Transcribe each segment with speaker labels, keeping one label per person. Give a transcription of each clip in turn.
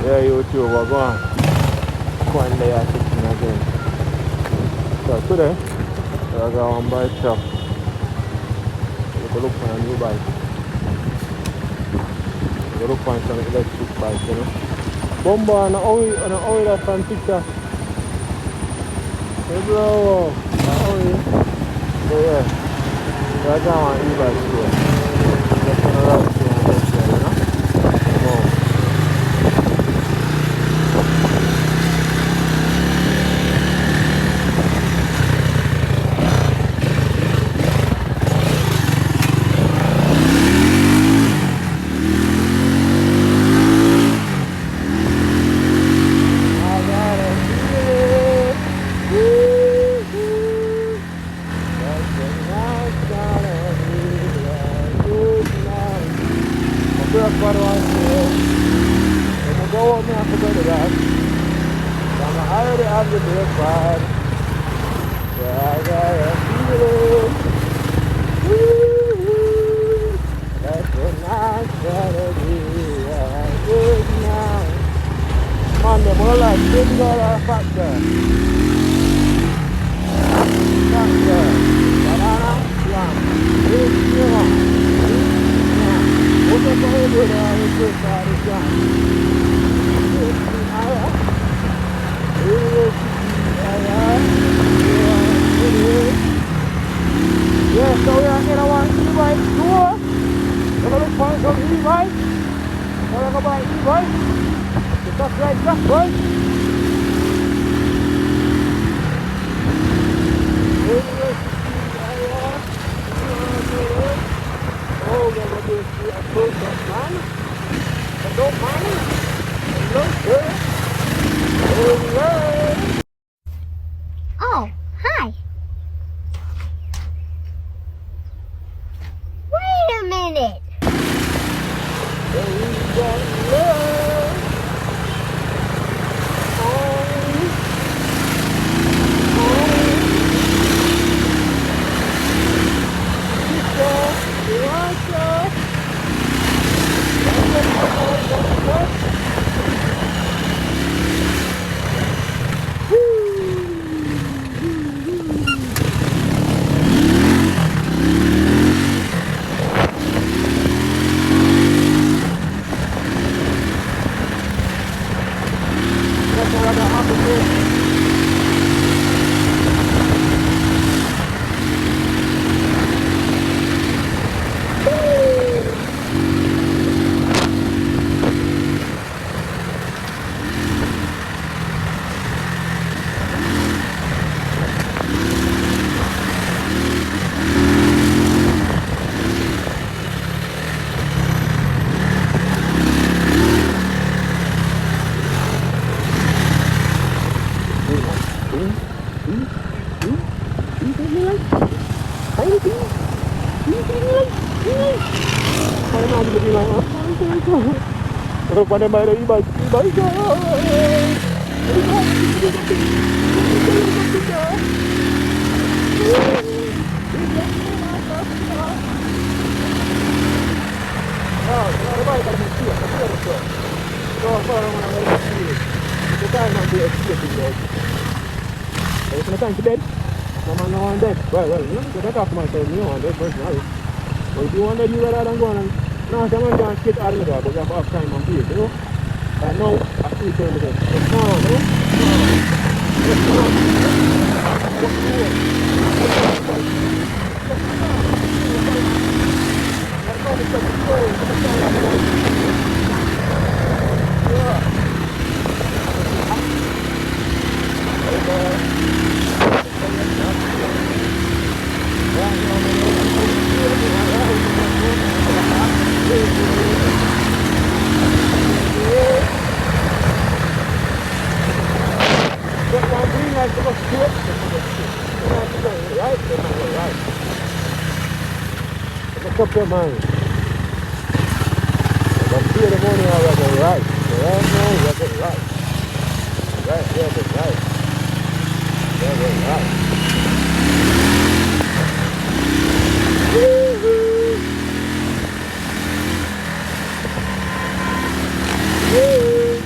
Speaker 1: Yeah, YouTube, go on. Go on there, section again. So today, I got one bike shop. You can look for a new bike. You can look for some electric bike, you know. Bomba and oil that from picture. Hey bro, oil. So yeah, so I got one e-bike here. Just on the right here, you know. Come on. Yeah, so we are going to want e-bike tour. We're going to find some e-bike. We're going to buy e-bike. Just like that, right? Oh, we're going to do a close up man. But don't mind it. Look good.
Speaker 2: Oh, hi. Wait a minute.
Speaker 1: Kalau pandai main e-bike, e-bike. If you want to do that, I'm going to. No, someone can't skate out of the door, but you have to have time on pace, you know? And now, I see turn again. So, come on, you know? Make up your mind. I'm 2 in the morning, I was right. Right now, you have it right. Right, you have it right. You have it right. Woo-hoo! Woo!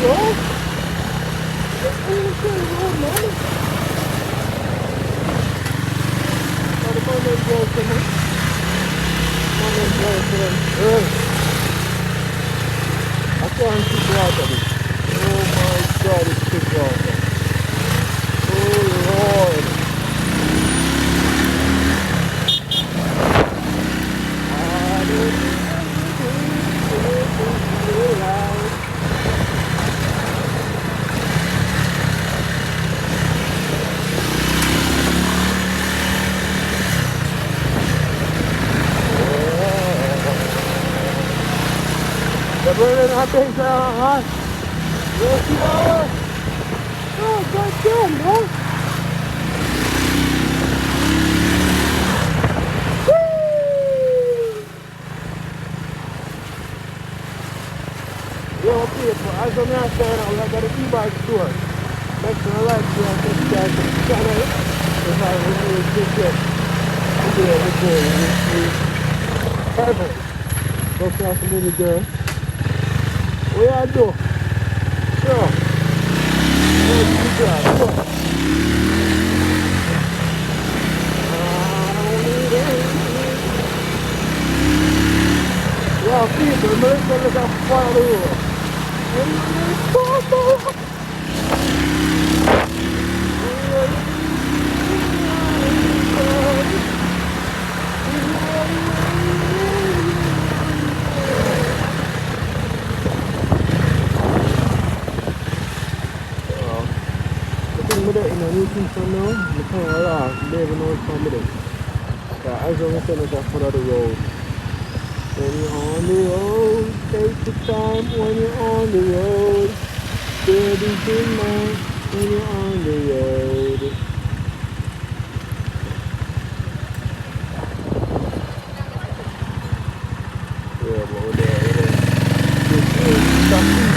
Speaker 1: road. That's only the road, man. Now the man that drives to me. Man that drives to them. I can't keep out of it. Oh my God, it's too water. Oh Lord. The burning hot things are hot. Yes, you are. Oh, God damn, man. Woo! Yo, people, as I'm here saying, I got the e-bike store. Next to the light, so I can start to channel. If I really get it. Perfect. Go cross the little girl. What y'all do? Sure. Yo, people, make them look up far over. In a new Kingston now, I'm kind of lost. They even know it's from there. So as I'm saying, it's a foot of the road. When you're on the road, take your time when you're on the road. Baby, good night when you're on the road. Yeah, but we're there. This is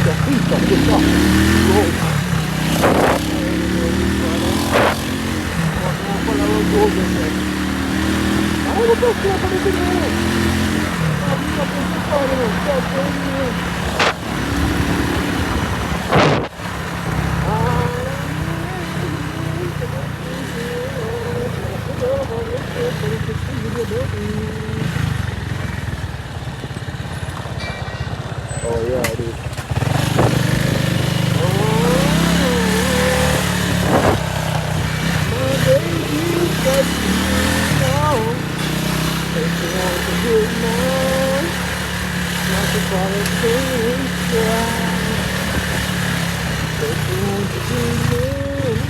Speaker 1: the feet of the road. I don't know oh yeah, it is. My baby said no. If you want to get mine, not to follow things right. If you want to get mine,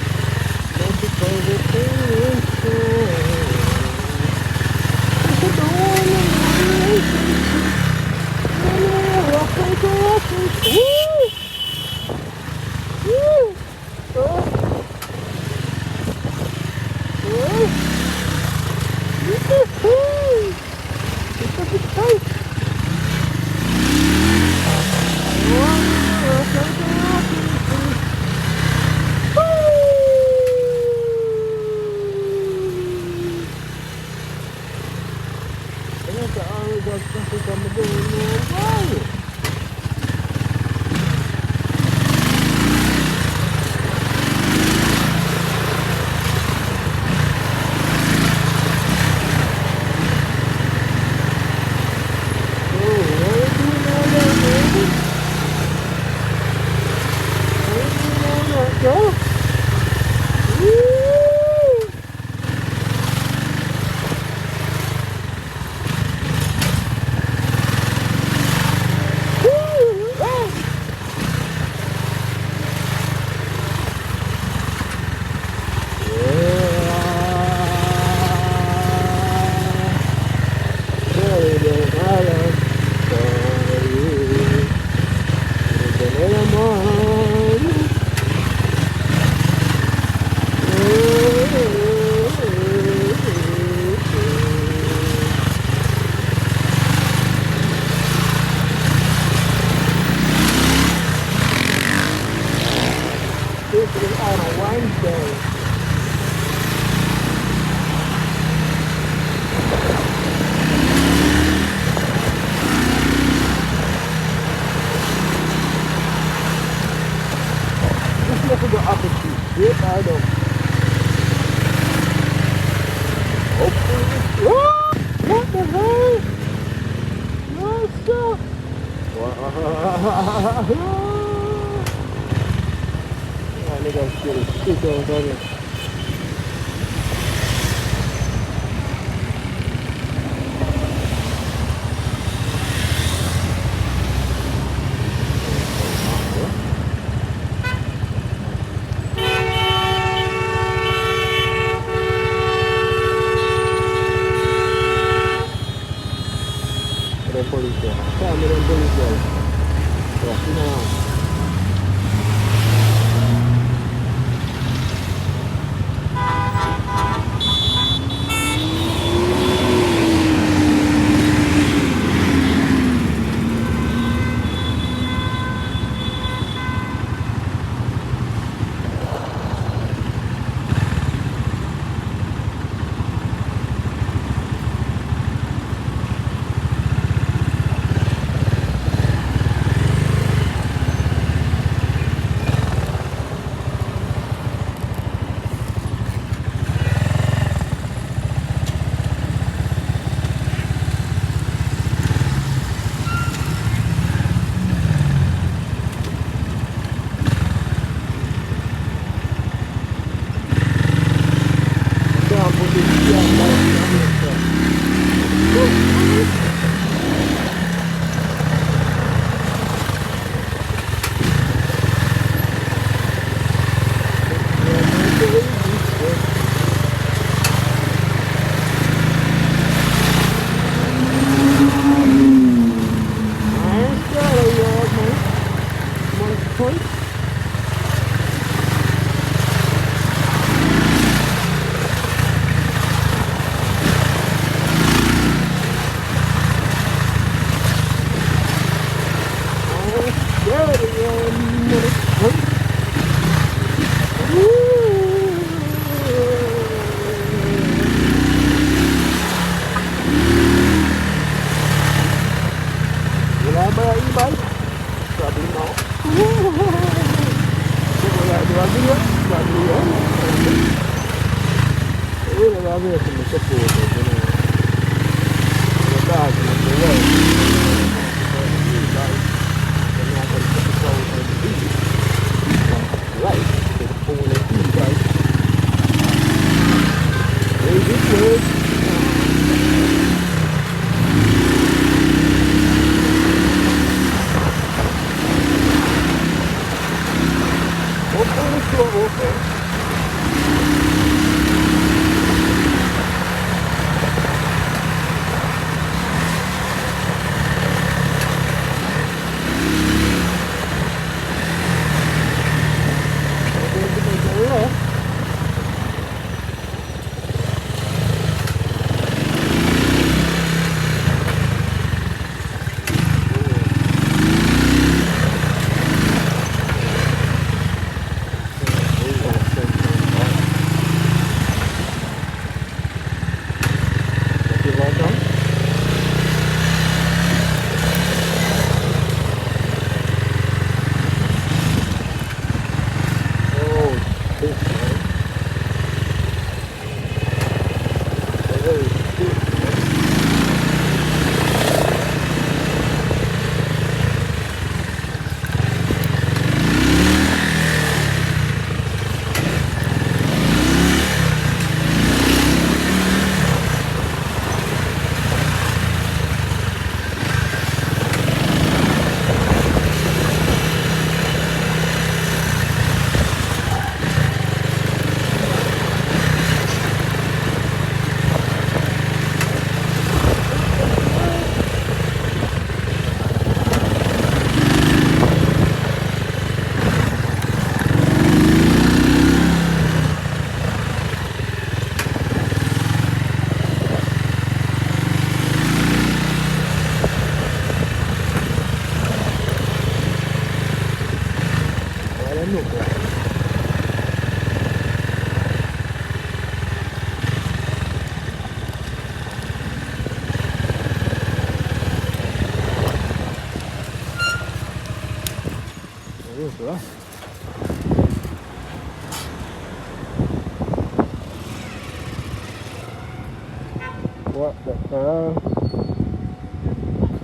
Speaker 1: not to follow things right. If you don't want to relationship, woo! Woo! Oh! Oh! It's a big fight. hard though. Hopefully. What the hell? No stop. Yeah, nigga, shit out on it. Police there. Tell me them police there. Yeah, you know.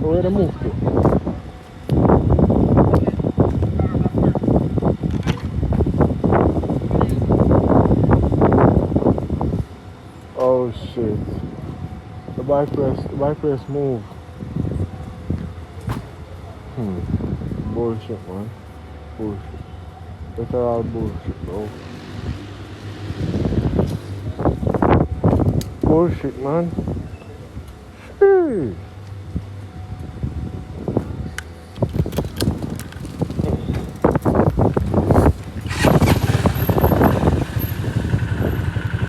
Speaker 1: Where they move to? Oh shit. The bypass move. Bullshit, man. Bullshit. That's all bullshit, bro. Bullshit, man. Shit.